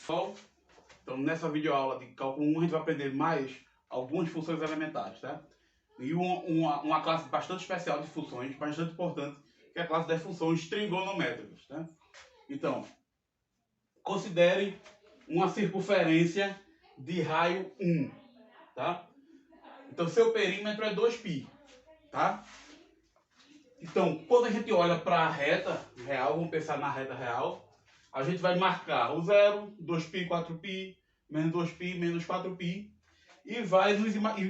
Pessoal, então nessa videoaula de cálculo 1 a gente vai aprender mais algumas funções elementares, tá? E uma classe bastante especial de funções, bastante importante, que é a classe das funções trigonométricas, tá? Então, considere uma circunferência de raio 1, tá? Então, seu perímetro é 2π, tá? Então, quando a gente olha para a reta real, vamos pensar na reta real, a gente vai marcar o 0, 2π, 4π, menos 2π, menos 4π, e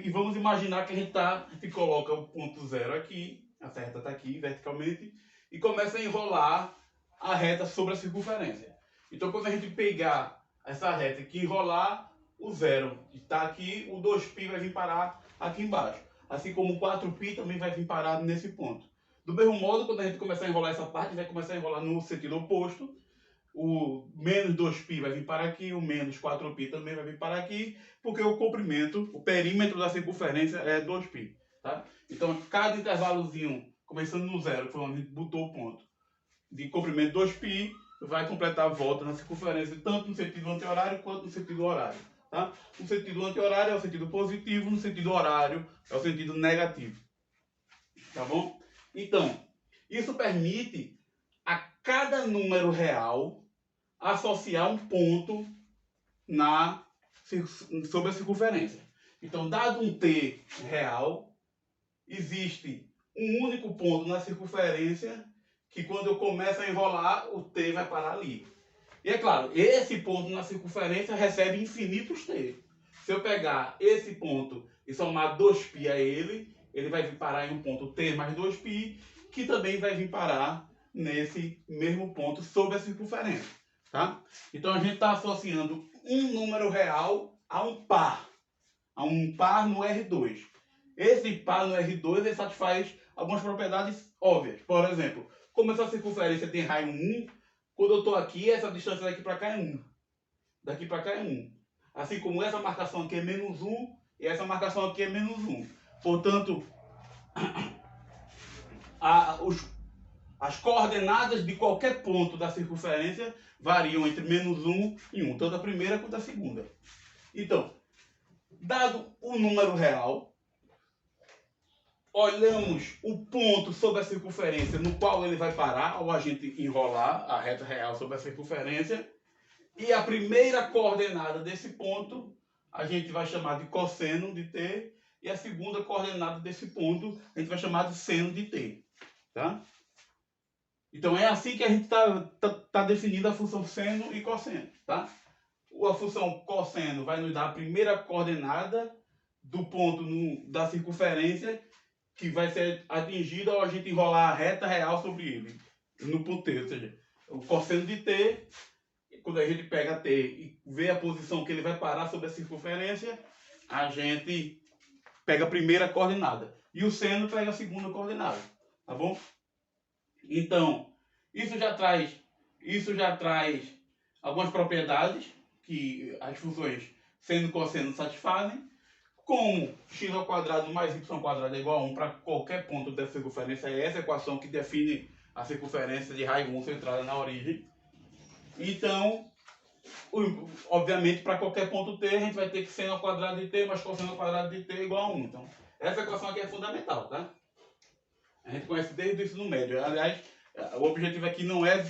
vamos imaginar que a gente coloca o ponto 0 aqui, a reta está aqui verticalmente, e começa a enrolar a reta sobre a circunferência. Então, quando a gente pegar essa reta aqui e enrolar, o 0 está aqui, o 2π vai vir parar aqui embaixo. Assim como o 4π também vai vir parar nesse ponto. Do mesmo modo, quando a gente começar a enrolar essa parte, vai começar a enrolar no sentido oposto. O menos 2π vai vir para aqui, o menos 4π também vai vir para aqui, porque o comprimento, o perímetro da circunferência é 2π. Tá? Então, cada intervalozinho, começando no 0, que foi onde a gente botou o ponto, de comprimento 2π, vai completar a volta na circunferência, tanto no sentido anti-horário quanto no sentido horário. Tá? No sentido anti-horário é o sentido positivo, no sentido horário é o sentido negativo. Tá bom? Então, isso permite a cada número real associar um ponto sobre a circunferência. Então, dado um t real, existe um único ponto na circunferência que quando eu começo a enrolar, o t vai parar ali. E é claro, esse ponto na circunferência recebe infinitos t. Se eu pegar esse ponto e somar 2π a ele, ele vai vir parar em um ponto t mais 2π, que também vai vir parar nesse mesmo ponto sobre a circunferência. Tá? Então a gente está associando um número real a um par no R2. Esse par no R2 ele satisfaz algumas propriedades óbvias. Por exemplo, como essa circunferência tem raio 1, quando eu estou aqui, essa distância daqui para cá é 1. Daqui para cá é 1. Assim como essa marcação aqui é menos 1 e essa marcação aqui é menos 1. Portanto, as coordenadas de qualquer ponto da circunferência variam entre menos 1 e 1, tanto a primeira quanto a segunda. Então, dado o número real, olhamos o ponto sobre a circunferência no qual ele vai parar ao a gente enrolar a reta real sobre a circunferência, e a primeira coordenada desse ponto a gente vai chamar de cosseno de t, e a segunda coordenada desse ponto a gente vai chamar de seno de t. Tá? Então é assim que a gente tá definindo a função seno e cosseno. Tá? A função cosseno vai nos dar a primeira coordenada do ponto da circunferência que vai ser atingida ao a gente enrolar a reta real sobre ele, no ponto t. Ou seja, o cosseno de t, quando a gente pega t e vê a posição que ele vai parar sobre a circunferência, a gente pega a primeira coordenada. E o seno pega a segunda coordenada. Tá bom? Então, isso já traz algumas propriedades que as funções seno e cosseno satisfazem, como x ao quadrado mais y ao quadrado é igual a 1 para qualquer ponto da circunferência. É essa equação que define a circunferência de raio 1 centrada na origem. Então, obviamente, para qualquer ponto t, a gente vai ter que seno ao quadrado de t mais cosseno ao quadrado de t é igual a 1. Então, essa equação aqui é fundamental, tá? A gente conhece desde o ensino médio. Aliás, o objetivo aqui não é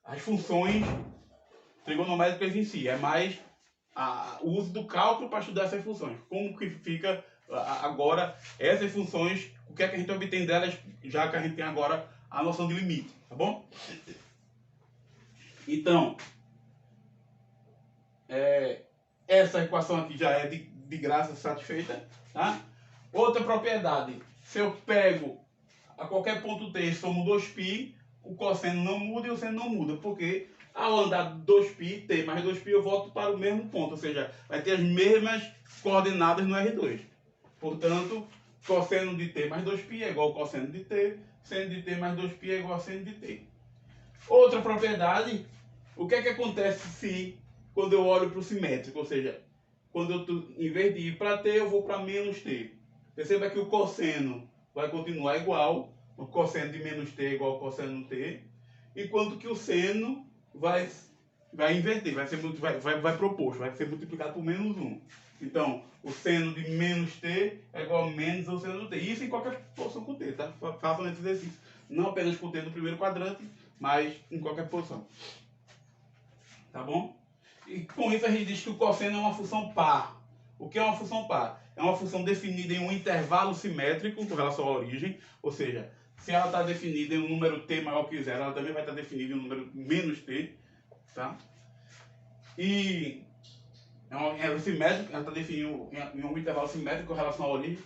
as funções trigonométricas em si, é mais o uso do cálculo para estudar essas funções. Como que fica agora essas funções, o que é que a gente obtém delas, já que a gente tem agora a noção de limite, tá bom? Então, essa equação aqui já é de graça satisfeita, tá? Outra propriedade, se eu pego a qualquer ponto t e somo 2π, o cosseno não muda e o seno não muda, porque ao andar 2π, t mais 2π, eu volto para o mesmo ponto, ou seja, vai ter as mesmas coordenadas no R2. Portanto, cosseno de t mais 2π é igual ao cosseno de t, seno de t mais 2π é igual a seno de t. Outra propriedade, o que é que acontece se quando eu olho para o simétrico, ou seja, quando em vez de ir para t, eu vou para menos t. Perceba que o cosseno vai continuar igual, o cosseno de menos t é igual ao cosseno t, enquanto que o seno vai vai inverter, vai proposto, vai ser multiplicado por menos 1. Então, o seno de menos t é igual a menos o seno do t. Isso em qualquer posição com t, tá? Façam esse exercício. Não apenas com t no primeiro quadrante, mas em qualquer posição. Tá bom? E com isso a gente diz que o cosseno é uma função par. O que é uma função par? É uma função definida em um intervalo simétrico com relação à origem, ou seja, se ela está definida em um número t maior que zero, ela também vai estar definida em um número menos t, tá? E é simétrico, ela está definida em um intervalo simétrico com relação à origem.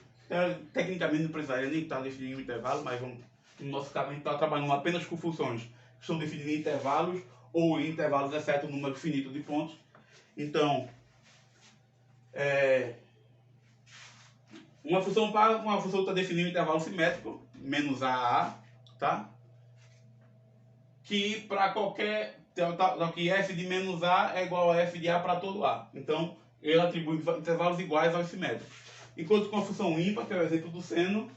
Tecnicamente não precisaria nem estar definido em um intervalo, mas vamos, no nosso caso a gente está trabalhando apenas com funções que são definidas em intervalos ou em intervalos exceto um número finito de pontos. Então, uma função está definida em um intervalo simétrico, menos a, tá? Que para qualquer, que f de menos a é igual a f de a para todo a. Então, ele atribui intervalos iguais aos simétricos. Enquanto com a função ímpar, que é o exemplo do seno,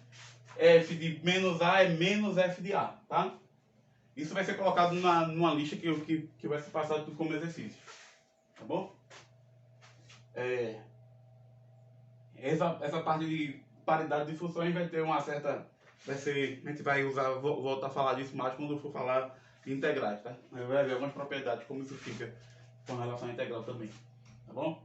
f de menos a é menos f de a, tá? Isso vai ser colocado numa lista que vai ser passado como exercício, tá bom? Essa parte de paridade de funções vai ter uma certa... a gente vai usar, voltar a falar disso mais quando eu for falar de integrais, tá? Mas vai ver algumas propriedades, como isso fica com relação à integral também, tá bom?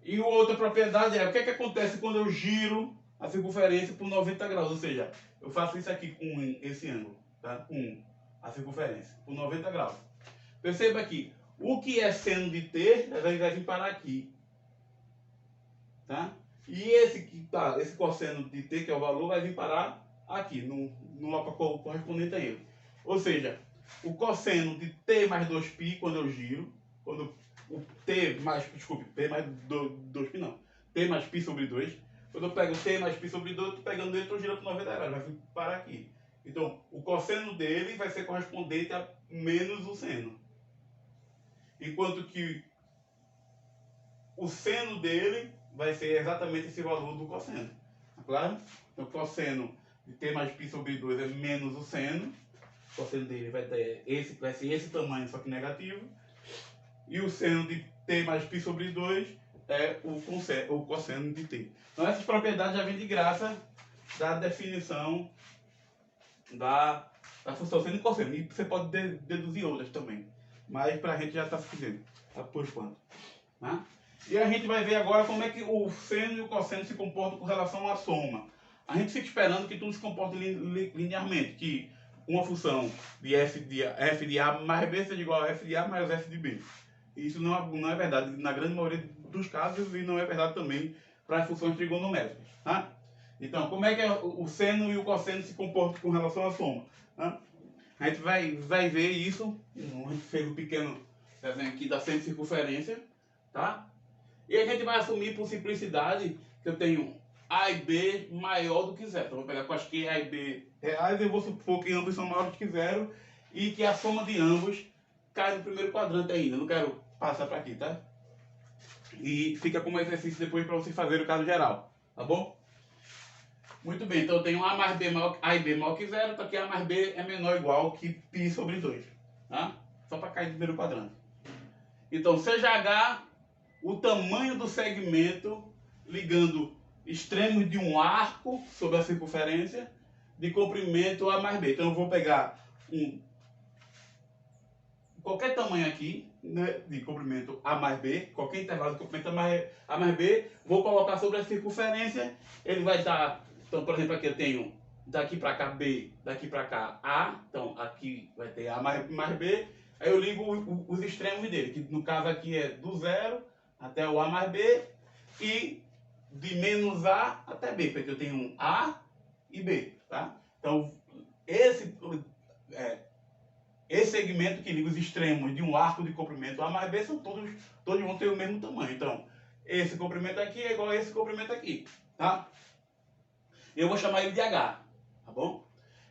E outra propriedade é o que acontece quando eu giro a circunferência por 90 graus, ou seja, eu faço isso aqui com esse ângulo, tá? A circunferência, por 90 graus. Perceba aqui, o que é seno de t vai vir parar aqui, tá? E esse cosseno de t, que é o valor, vai vir parar aqui, no local correspondente a ele. Ou seja, o cosseno de t mais 2π, quando eu giro, quando o t mais, desculpe, t mais 2π não, t mais π sobre 2, quando eu pego t mais π sobre 2, eu estou pegando ele e estou girando por 90 graus, vai vir parar aqui. Então, o cosseno dele vai ser correspondente a menos o seno. Enquanto que o seno dele vai ser exatamente esse valor do cosseno. Tá claro? Então, o cosseno de t mais π sobre 2 é menos o seno. O cosseno dele vai ser esse tamanho, só que negativo. E o seno de t mais π sobre 2 é o cosseno de t. Então, essas propriedades já vêm de graça da definição da função seno e cosseno. E você pode deduzir outras também. Mas para a gente já está suficiente, tá? Por enquanto. Tá? E a gente vai ver agora como é que o seno e o cosseno se comportam com relação à soma. A gente fica esperando que tudo se comporte linearmente, que uma função de f de a mais b seja igual a f de a mais f de b. Isso não é verdade na grande maioria dos casos e não é verdade também para as funções trigonométricas. Tá? Então, como é que o seno e o cosseno se comportam com relação à soma? Tá? A gente vai ver isso. A gente fez um pequeno desenho aqui da semicircunferência, tá? E a gente vai assumir por simplicidade que eu tenho A e B maior do que zero. Então, eu vou pegar com as que A e B reais, eu vou supor que ambos são maiores que zero e que a soma de ambos cai no primeiro quadrante ainda. Eu não quero passar para aqui, tá? E fica como exercício depois para você fazer o caso geral, tá bom? Muito bem, então eu tenho A mais B maior, A e B maior que zero, então aqui A mais B é menor ou igual que π sobre 2, tá? Só para cair no primeiro quadrante. Então, seja H o tamanho do segmento ligando extremos de um arco sobre a circunferência de comprimento A mais B. Então eu vou pegar qualquer tamanho aqui, né, de comprimento A mais B, qualquer intervalo de comprimento A mais B, vou colocar sobre a circunferência, ele vai dar, então por exemplo aqui eu tenho daqui para cá B, daqui para cá A, então aqui vai ter A mais B, aí eu ligo os extremos dele, que no caso aqui é do zero até o A mais B e de menos A até B, porque eu tenho A e B, tá? Então, esse segmento que liga os extremos de um arco de comprimento A mais B são todos vão ter o mesmo tamanho. Então, esse comprimento aqui é igual a esse comprimento aqui, tá? Eu vou chamar ele de H, tá bom?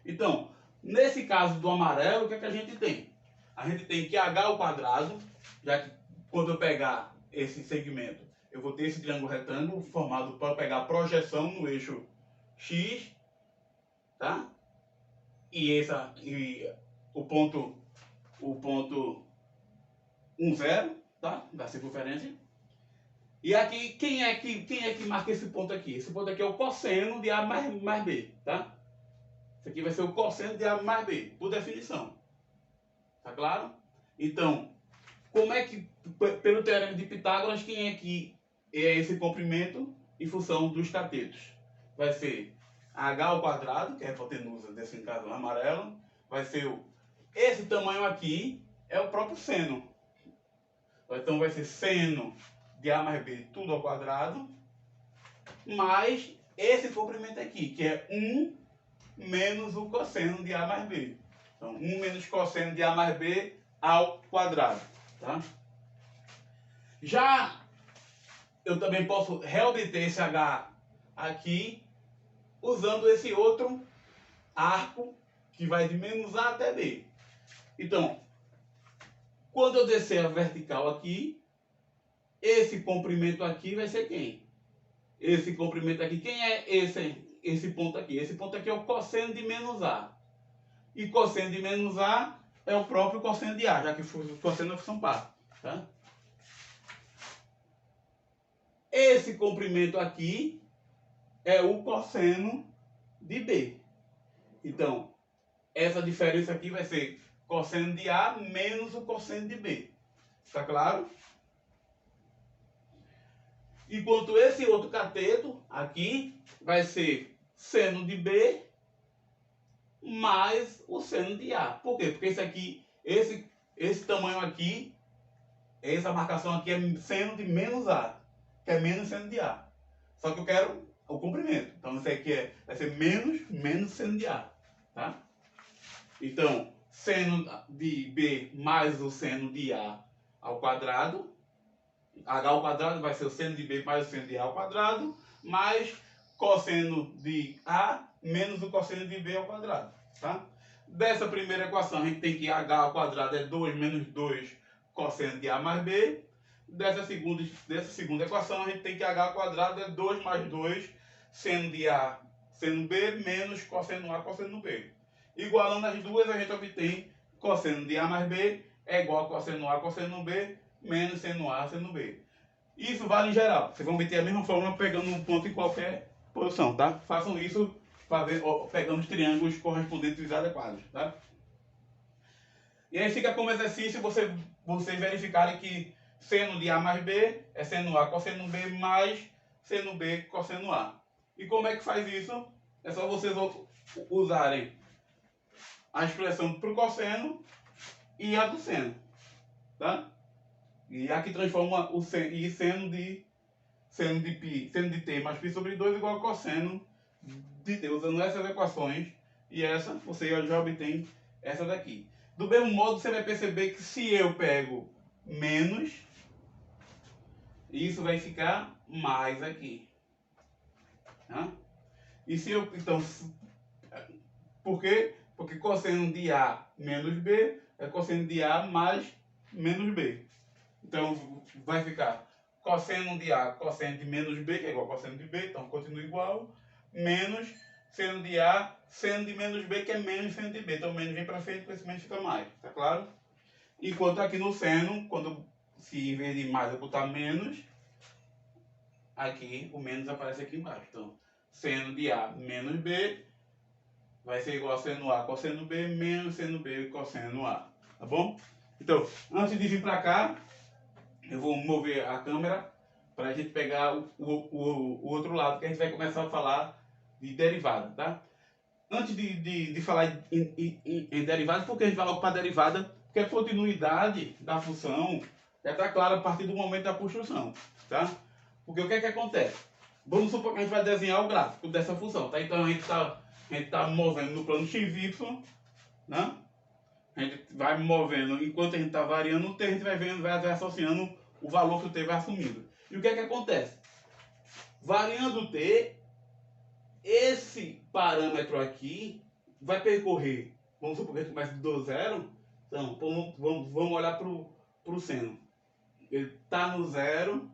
Então, nesse caso do amarelo, o que é que a gente tem? A gente tem que H ao quadrado, já que quando eu pegar esse segmento, eu vou ter esse triângulo retângulo formado para pegar a projeção no eixo X, tá? E o ponto um zero, tá? Da circunferência. E aqui, quem é que marca esse ponto aqui? Esse ponto aqui é o cosseno de A mais B, tá? Isso aqui vai ser o cosseno de A mais B, por definição. Tá claro? Então, como é que, pelo teorema de Pitágoras, quem é que é esse comprimento em função dos catetos? Vai ser h ao quadrado, que é a hipotenusa desse caso amarelo, vai ser esse tamanho aqui, é o próprio seno. Então vai ser seno de A mais B tudo ao quadrado, mais esse comprimento aqui, que é 1 menos o cosseno de A mais B. Então, 1 menos cosseno de A mais B ao quadrado. Tá? Já eu também posso reobter esse H aqui usando esse outro arco que vai de menos A até B. Então, quando eu descer a vertical aqui, esse comprimento aqui vai ser quem? Esse comprimento aqui, quem é esse ponto aqui? Esse ponto aqui é o cosseno de menos A. E cosseno de menos A é o próprio cosseno de A, já que o cosseno é função par. Tá? Esse comprimento aqui é o cosseno de B. Então, essa diferença aqui vai ser cosseno de A menos o cosseno de B. Tá claro? Enquanto esse outro cateto aqui vai ser seno de B mais o seno de A. Por quê? Porque esse aqui, esse tamanho aqui, essa marcação aqui é seno de menos A, que é menos seno de A. Só que eu quero o comprimento. Então isso aqui vai ser menos seno de A. Tá? Então, seno de B mais o seno de A ao quadrado. H ao quadrado vai ser o seno de B mais o seno de A ao quadrado, mais cosseno de A menos o cosseno de B ao quadrado. Tá? Dessa primeira equação, a gente tem que H ao quadrado é 2 menos 2 cosseno de A mais B. Dessa segunda equação, a gente tem que H ao quadrado é 2 mais 2 seno de A, seno B, menos cosseno A, cosseno B. Igualando as duas, a gente obtém cosseno de A mais B é igual a cosseno A, cosseno B, menos seno A, seno B. Isso vale em geral. Vocês vão obter a mesma fórmula pegando um ponto em qualquer posição, tá? Façam isso pegando os triângulos correspondentes e adequados, tá? E aí fica como exercício vocês verificarem que seno de A mais B é seno A cosseno B mais seno B cosseno A. E como é que faz isso? É só vocês usarem a expressão para o cosseno e a do seno, tá? E aqui transforma o seno de T mais π sobre 2 igual a cosseno de T. Usando essas equações e essa, você já obtém essa daqui. Do mesmo modo, você vai perceber que se eu pego menos, isso vai ficar mais aqui. Tá? E se eu, então, por quê? Porque cosseno de A menos B é cosseno de A mais menos B. Então, vai ficar cosseno de A, cosseno de menos B, que é igual a cosseno de B, então continua igual, menos seno de A, seno de menos B, que é menos seno de B. Então, menos vem para frente, esse menos fica mais, tá claro? Enquanto aqui no seno, se em vez de mais eu botar menos, aqui o menos aparece aqui embaixo. Então, seno de A menos B vai ser igual a seno A cosseno B menos seno B cosseno A. Tá bom? Então, antes de vir para cá, eu vou mover a câmera para a gente pegar o outro lado, que a gente vai começar a falar de derivada, tá? Antes de falar em derivada, por que a gente vai logo para a derivada? Porque a continuidade da função já está clara a partir do momento da construção, tá? Porque o que é que acontece? Vamos supor que a gente vai desenhar o gráfico dessa função, tá? Então a gente está movendo no plano XY, né? A gente vai movendo, enquanto a gente está variando o t, a gente vai vendo, vai associando o valor que o t vai assumindo. E o que é que acontece? Variando o t, esse parâmetro aqui vai percorrer, vamos supor que a gente comece do zero, então vamos olhar para o seno. Ele está no zero,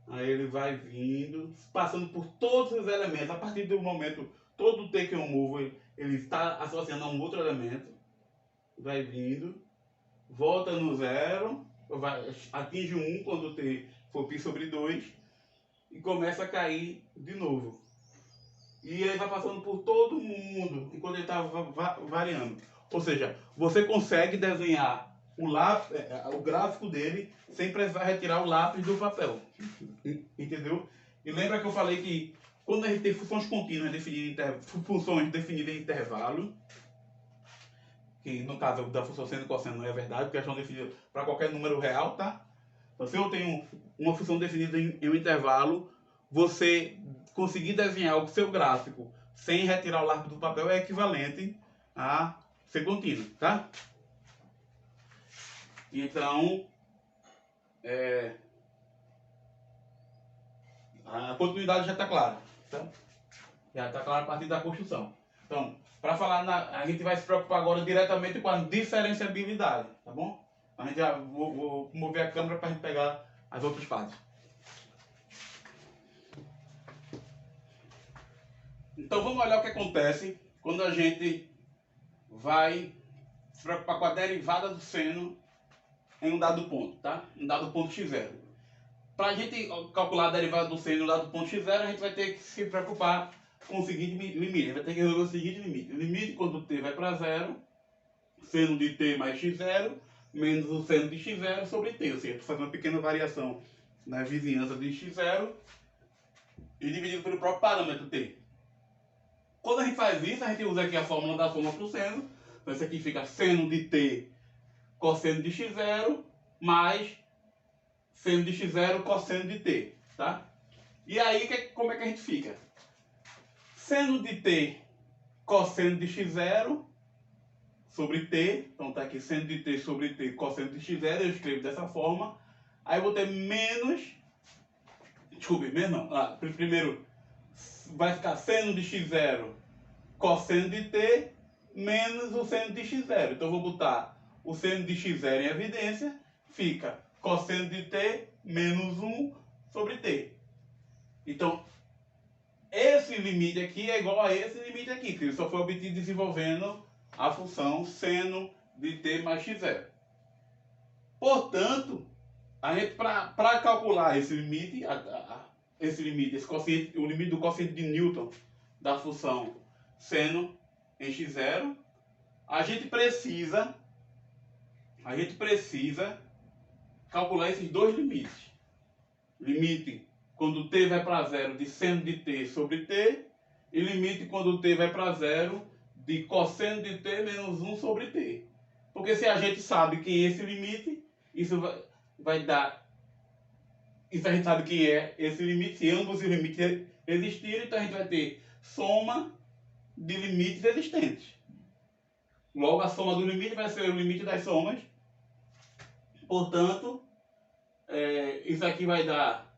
aí ele vai vindo, passando por todos os elementos. A partir do momento, todo o t que eu movo, ele está associando a um outro elemento. Vai vindo, volta no zero, atinge 1 quando t for π sobre 2 e começa a cair de novo. E ele vai passando por todo mundo enquanto ele está variando. Ou seja, você consegue desenhar o gráfico dele sem precisar retirar o lápis do papel. Entendeu? E lembra que eu falei que quando a gente tem funções contínuas funções definidas em intervalo, que no caso da função seno e cosseno não é verdade, porque elas estão definidas para qualquer número real, tá? Então, se eu tenho uma função definida em um intervalo, você conseguir desenhar o seu gráfico sem retirar o lápis do papel é equivalente a ser contínuo, tá? Então, a continuidade já está clara, tá? Já está clara a partir da construção. Então, para falar, a gente vai se preocupar agora diretamente com a diferenciabilidade, tá bom? A gente já vou mover a câmera para a gente pegar as outras partes. Então vamos olhar o que acontece quando a gente vai se preocupar com a derivada do seno em um dado ponto, tá? Um dado ponto x0. Para a gente calcular a derivada do seno em um dado ponto x0, a gente vai ter que se preocupar com o seguinte limite. Vai ter que resolver o seguinte limite. O limite quando t vai para 0, seno de t mais x0, menos o seno de x0 sobre t. Ou seja, estou fazendo uma pequena variação na vizinhança de x0 e dividido pelo próprio parâmetro t. Quando a gente faz isso, a gente usa aqui a fórmula da soma para o seno. Então isso aqui fica seno de t cosseno de x0 mais seno de x0 cosseno de t, tá? E aí, como é que a gente fica? Seno de t cosseno de x0 sobre t, então tá aqui seno de t sobre t cosseno de x0, eu escrevo dessa forma. Aí eu vou ter menos, menos não, primeiro vai ficar seno de x0 cosseno de t menos o seno de x0. Então eu vou botar o seno de x0 em evidência, fica cosseno de t menos 1 sobre t. Então, esse limite aqui é igual a esse limite aqui, que só foi obtido desenvolvendo a função seno de t mais x0. Portanto, a gente, para calcular esse limite, esse quociente, o limite do quociente de Newton da função seno em x0, a gente precisa calcular esses dois limites. Limite quando t vai para 0 de seno de t sobre t e limite quando t vai para 0 de cosseno de t menos 1 sobre t. Porque se a gente sabe que esse limite, isso vai dar... Isso a gente sabe que é esse limite, se ambos os limites existirem, então a gente vai ter soma de limites existentes. Logo, a soma do limite vai ser o limite das somas. Portanto, isso aqui vai dar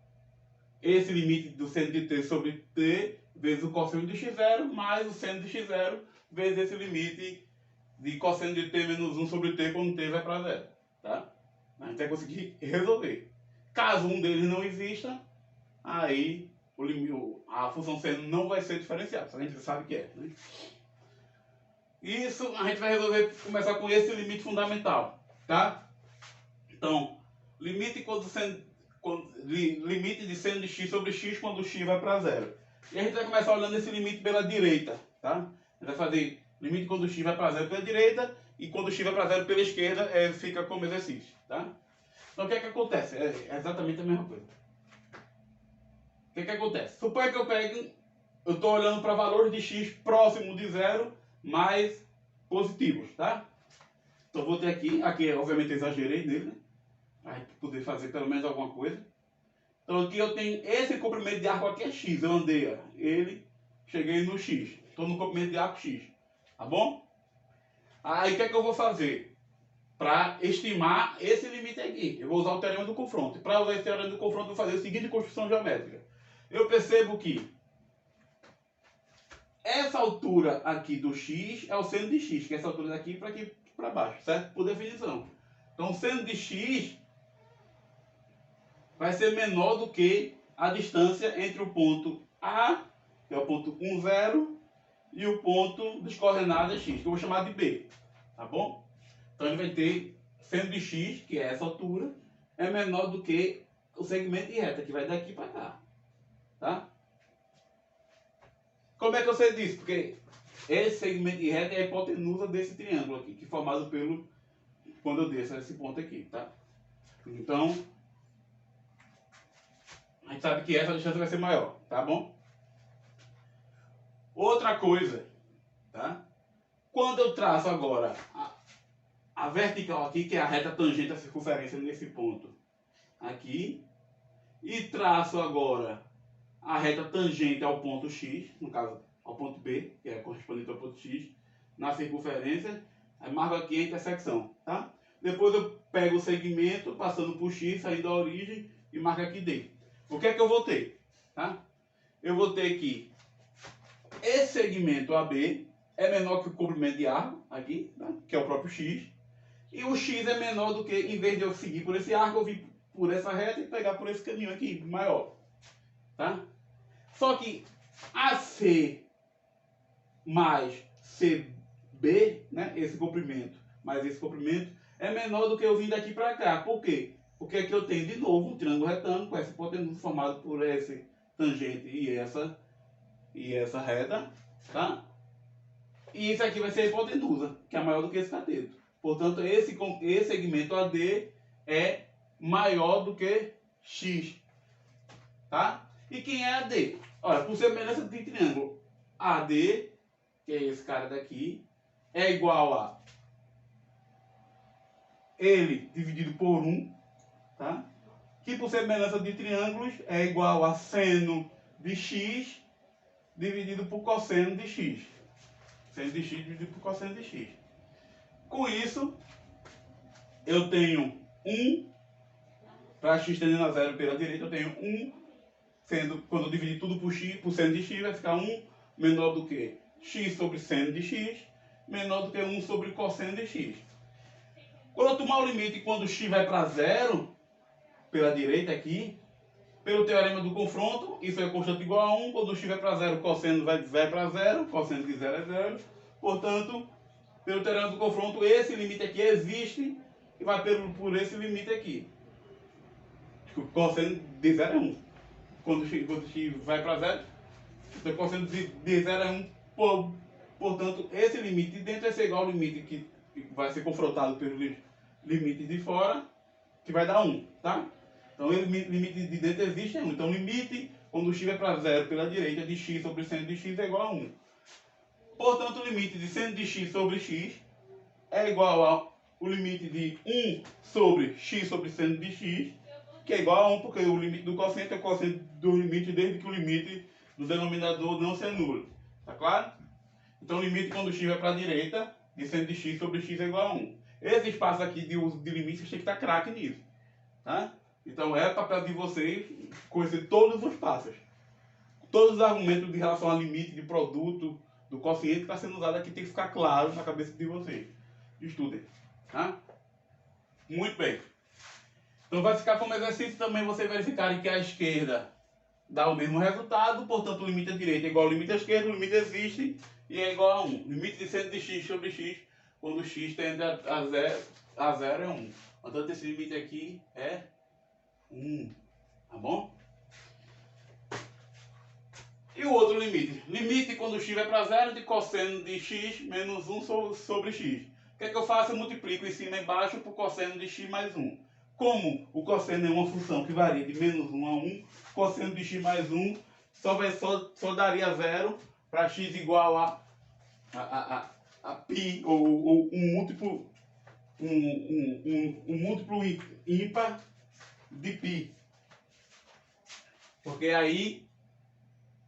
esse limite do seno de t sobre t vezes o cosseno de x0 mais o seno de x0 vezes esse limite de cosseno de t menos 1 sobre t quando t vai para 0. Tá? A gente vai conseguir resolver. Caso um deles não exista, aí a função seno não vai ser diferenciada. A gente sabe que é. Né? Isso a gente vai resolver, começar com esse limite fundamental. Tá? Então, limite de seno de x sobre x quando x vai para 0. E a gente vai começar olhando esse limite pela direita. Tá? A gente vai fazer limite quando x vai para 0 pela direita e quando x vai para 0 pela esquerda, fica como exercício. Tá? Então o que é que acontece? É exatamente a mesma coisa. O que é que acontece? Suponha que eu estou olhando para valores de x próximo de 0 mais positivos, tá? Então vou ter aqui obviamente eu exagerei nele, né? Para poder fazer pelo menos alguma coisa. Então aqui eu tenho esse comprimento de arco aqui é x, eu andei ele, cheguei no x, estou no comprimento de arco x, tá bom? Aí o que é que eu vou fazer? Para estimar esse limite aqui, eu vou usar o teorema do confronto. Para usar esse teorema do confronto, eu vou fazer a seguinte construção geométrica. Eu percebo que essa altura aqui do x é o seno de x, que é essa altura daqui para aqui para baixo, certo? Por definição. Então o seno de x vai ser menor do que a distância entre o ponto A, que é o ponto 1, 0, e o ponto das coordenadas x, que eu vou chamar de B. Tá bom? Então ele vai ter seno de x, que é essa altura, é menor do que o segmento de reta, que vai daqui para cá. Tá? Como é que eu sei disso? Porque esse segmento de reta é a hipotenusa desse triângulo aqui, que é formado pelo... quando eu desço esse ponto aqui, tá? Então, a gente sabe que essa distância vai ser maior, tá bom? Outra coisa, tá? Quando eu traço agora a vertical aqui, que é a reta tangente à circunferência nesse ponto aqui, e traço agora a reta tangente ao ponto X, no caso ao ponto B, que é correspondente ao ponto X, na circunferência, aí marco aqui a intersecção, tá? Depois eu pego o segmento, passando por X, saindo da origem, e marco aqui D. O que é que eu vou ter? Tá? Eu vou ter que esse segmento AB é menor que o comprimento de arco, aqui, tá? Que é o próprio X, e o X é menor do que, em vez de eu seguir por esse arco, eu vir por essa reta e pegar por esse caminho aqui, maior. Tá? Só que AC mais CB, né, esse comprimento mais esse comprimento, é menor do que eu vim daqui para cá. Por quê? Porque aqui eu tenho de novo um triângulo retângulo com essa hipotenusa formado por esse tangente e essa reta, tá? E isso aqui vai ser a hipotenusa, que é maior do que esse cateto. Portanto, esse segmento AD é maior do que X, tá? E quem é AD? Olha, por semelhança de triângulo, AD, que é esse cara daqui, é igual a ele dividido por 1, tá? Que por semelhança de triângulos é igual a seno de x dividido por cosseno de x. Seno de x dividido por cosseno de x. Com isso, eu tenho 1, para x tendendo a 0 pela direita, eu tenho 1, sendo, quando eu dividir tudo por x, por seno de x, vai ficar 1 menor do que x sobre seno de x, menor do que 1 sobre cosseno de x. Quando eu tomar o limite quando x vai para 0, pela direita aqui, pelo teorema do confronto, isso é constante igual a 1, quando x vai para 0, o cosseno vai para 0, cosseno de 0 é 0, portanto, pelo teorema do confronto, esse limite aqui existe e vai por esse limite aqui. O cosseno de 0 é 1. Quando x vai para 0, o cosseno de 0 é 1, portanto, esse limite de dentro vai ser igual ao limite que vai ser confrontado pelo limite de fora, que vai dar 1, tá? Então, o limite de dentro existe é 1. Então, o limite, quando o x vai para 0 pela direita, de x sobre seno de x é igual a 1. Portanto, o limite de seno de x sobre x é igual ao limite de 1 sobre x sobre seno de x, que é igual a 1, porque o limite do cosseno é o cosseno do limite, desde que o limite do denominador não se anule. Tá claro? Então, o limite quando o x vai para a direita, de seno de x sobre x é igual a 1. Esse espaço aqui de uso de limite, vocês têm que estar craque nisso. Tá? Então, é papel de vocês conhecer todos os passos. Todos os argumentos de relação ao limite de produto, do quociente que está sendo usado aqui, tem que ficar claro na cabeça de vocês. Estudem. Tá? Muito bem. Então, vai ficar como exercício também vocês verificarem que a esquerda dá o mesmo resultado, portanto, o limite à direita é igual ao limite à esquerda, o limite existe e é igual a 1. Limite de seno de x sobre x, quando x tende a 0 é 1. Portanto, esse limite aqui é 1. Tá bom? E o outro limite? Limite quando x vai para 0 de cosseno de x menos 1 sobre x. O que é que eu faço? Eu multiplico em cima e embaixo por cosseno de x mais 1. Como o cosseno é uma função que varia de menos 1 a 1, cosseno de x mais 1 só daria 0 para x igual a π, ou um múltiplo, um múltiplo ímpar de π. Porque aí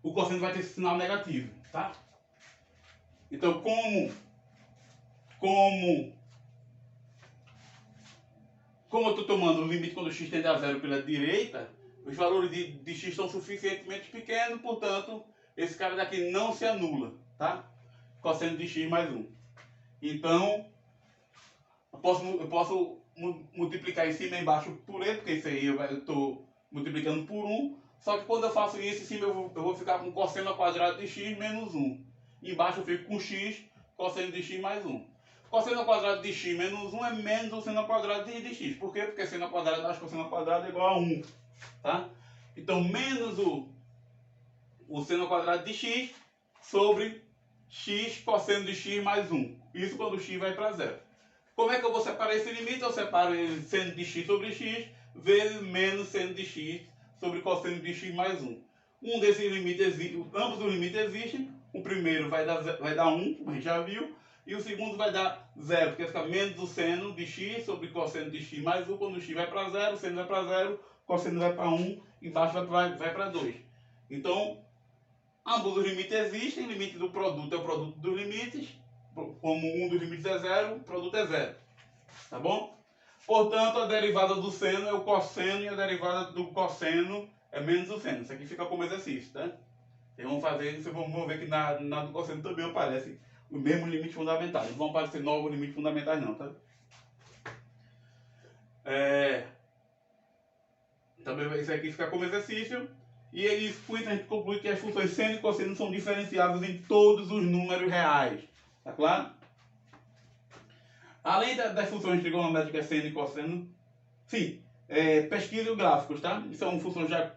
o cosseno vai ter esse sinal negativo, tá? Então, como eu estou tomando o limite quando x tende a 0 pela direita, os valores de x são suficientemente pequenos, portanto, esse cara daqui não se anula, tá? Cosseno de x mais 1. Então, eu posso multiplicar em cima e embaixo por e, porque isso aí eu estou multiplicando por 1. Só que quando eu faço isso, em cima eu vou ficar com cosseno ao quadrado de x menos 1. Embaixo eu fico com x, cosseno de x mais 1. Cosseno ao quadrado de x menos 1 é menos o seno ao quadrado de x. Por quê? Porque seno ao quadrado mais cosseno ao quadrado é igual a 1. Tá? Então, menos o seno ao quadrado de x sobre x cosseno de x mais 1. Isso quando o x vai para zero. Como é que eu vou separar esse limite? Eu separo ele seno de x sobre x vezes menos seno de x sobre cosseno de x mais 1. Um desses limites existe, ambos os limites existem. O primeiro vai dar 1, como a gente já viu, e o segundo vai dar 0, porque fica menos o seno de x sobre cosseno de x mais 1. Quando o x vai para 0, o seno vai para 0, o cosseno vai para 1, embaixo vai para 2. Então, ambos os limites existem, o limite do produto é o produto dos limites, como um dos limites é 0, o produto é 0. Tá bom? Portanto, a derivada do seno é o cosseno e a derivada do cosseno é menos o seno. Isso aqui fica como exercício, tá? Vocês vão fazer, vocês vão ver que na do cosseno também aparece os mesmos limites fundamentais. Não vão aparecer novos limites fundamentais não, tá? Também isso aqui fica como exercício. E aí, com isso a gente conclui que as funções seno e cosseno são diferenciáveis em todos os números reais. Tá claro? Além das funções trigonométricas seno e cosseno, sim, pesquise gráficos, tá? São funções já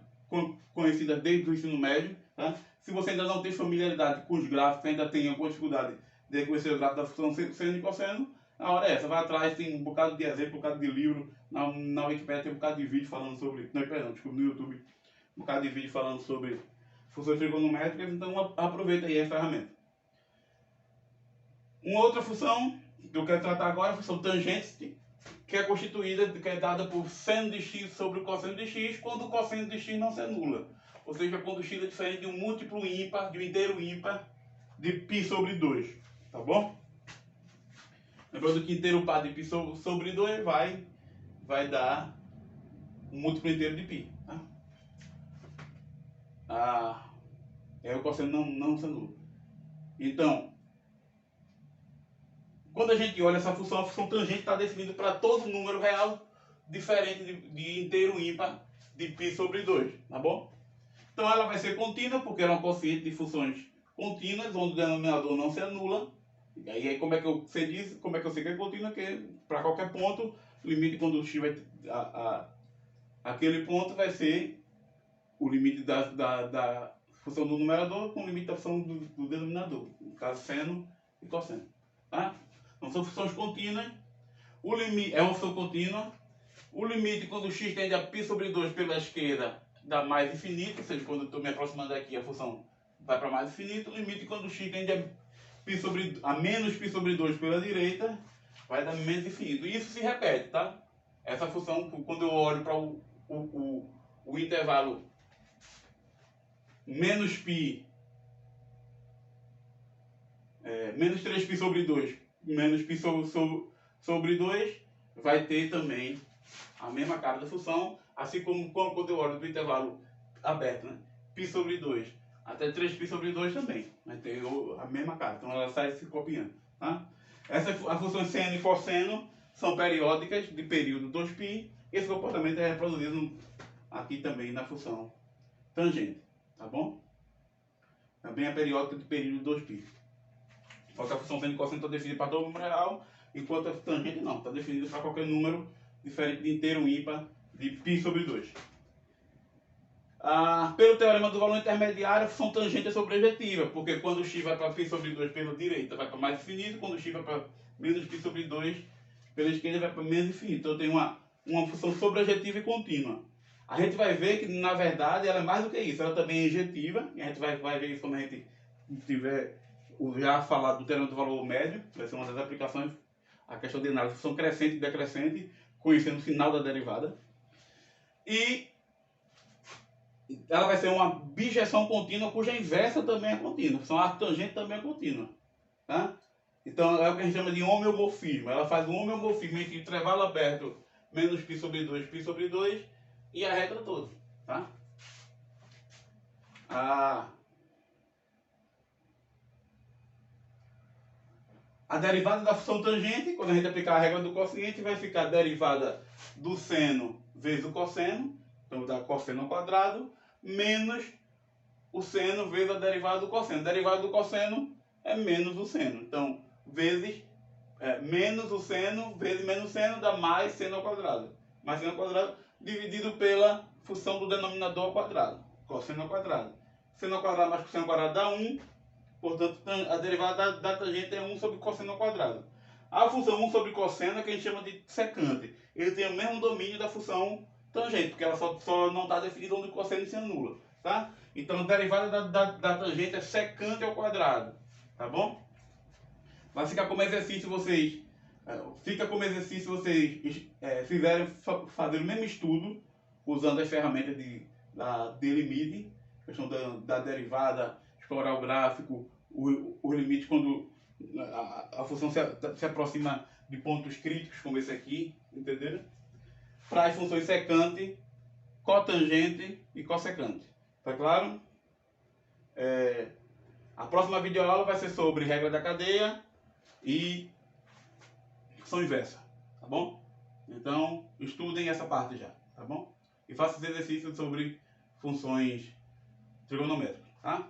conhecidas desde o ensino médio, tá? Se você ainda não tem familiaridade com os gráficos, ainda tem alguma dificuldade de conhecer o gráfico da função seno e cosseno, a hora é essa. Vai atrás, tem um bocado de exemplo, um bocado de livro, na Wikipedia tem um bocado de vídeo falando sobre, não, perdão, desculpa, no YouTube, um bocado de vídeo falando sobre funções trigonométricas, então aproveita aí a ferramenta. Uma outra função que eu quero tratar agora é a função tangente, que é constituída, que é dada por seno de x sobre o cosseno de x, quando o cosseno de x não se anula. Ou seja, quando x é diferente de um múltiplo ímpar, de um inteiro ímpar, de π sobre 2. Tá bom? Lembrando que inteiro par de π sobre 2 vai dar um múltiplo inteiro de π. Tá? O cosseno não se anula. Então, quando a gente olha essa função, a função tangente está definida para todo número real diferente de inteiro ímpar de π sobre 2, tá bom? Então ela vai ser contínua, porque ela é um quociente de funções contínuas, onde o denominador não se anula. E aí como é que eu sei disso? Como é que eu sei que é contínua? Que para qualquer ponto, o limite quando o x vai... aquele ponto vai ser o limite da função do numerador com o limite da função do denominador. No caso, seno e cosseno. Tá? Então são funções contínuas. O limite é uma função contínua. O limite quando o x tende a π sobre 2 pela esquerda dá mais infinito, ou seja, quando eu estou me aproximando aqui a função vai para mais infinito. O limite quando o x tende a menos π sobre 2 pela direita vai dar menos infinito. E isso se repete, tá? Essa função, quando eu olho para o intervalo menos π, menos 3π sobre 2, menos π sobre 2, vai ter também a mesma cara da função, assim como quando eu olho do intervalo aberto, né? π sobre 2 até 3π sobre 2 também vai ter a mesma cara, então ela sai se copiando, tá? A função seno e cosseno são periódicas de período 2π. Esse comportamento é reproduzido aqui também na função tangente, tá bom? Também é periódica de período 2π. Só que a função seno e cosseno está definida para todo número real, enquanto a tangente não, está definida para qualquer número diferente de inteiro ímpar de π sobre 2. Pelo teorema do valor intermediário, a função tangente é sobrejetiva, porque quando o x vai para π sobre 2 pela direita, vai para mais infinito, quando o x vai para menos π sobre 2 pela esquerda, vai para menos infinito. Então eu tenho uma função sobrejetiva e contínua. A gente vai ver que, na verdade, ela é mais do que isso. Ela também é injetiva, e a gente vai ver isso quando a gente tiver já falado do teorema do valor médio, vai ser uma das aplicações, a questão de análise de função crescente e decrescente, conhecendo o final da derivada. E ela vai ser uma bijeção contínua, cuja inversa também é contínua. A função arctangente também é contínua. Tá? Então é o que a gente chama de homeomorfismo. Ela faz um homeomorfismo entre intervalo aberto menos π sobre 2, π sobre 2 e a regra toda. Tá? A derivada da função tangente, quando a gente aplicar a regra do quociente, vai ficar a derivada do seno vezes o cosseno, então dá cosseno ao quadrado, menos o seno vezes a derivada do cosseno. A derivada do cosseno é menos o seno, então vezes menos o seno vezes menos seno dá mais seno ao quadrado. Mais seno ao quadrado dividido pela função do denominador ao quadrado. Cosseno ao quadrado. Seno ao quadrado mais cosseno ao quadrado dá 1. Portanto, a derivada da tangente é 1 sobre cosseno ao quadrado. A função 1 sobre cosseno é que a gente chama de secante. Ele tem o mesmo domínio da função tangente, porque ela só não está definida onde o cosseno se anula. Tá? Então, a derivada da tangente é secante ao quadrado. Tá bom? Vai ficar como exercício vocês. Fica como exercício vocês fazer o mesmo estudo usando as ferramentas de limite, questão da derivada, explorar o gráfico, o limite quando a função se aproxima de pontos críticos como esse aqui, entenderam? Para as funções secante, cotangente e cossecante. Tá claro? A próxima videoaula vai ser sobre regra da cadeia e função inversa, tá bom? Então, estudem essa parte já, tá bom? E façam exercícios sobre funções trigonométricas, tá?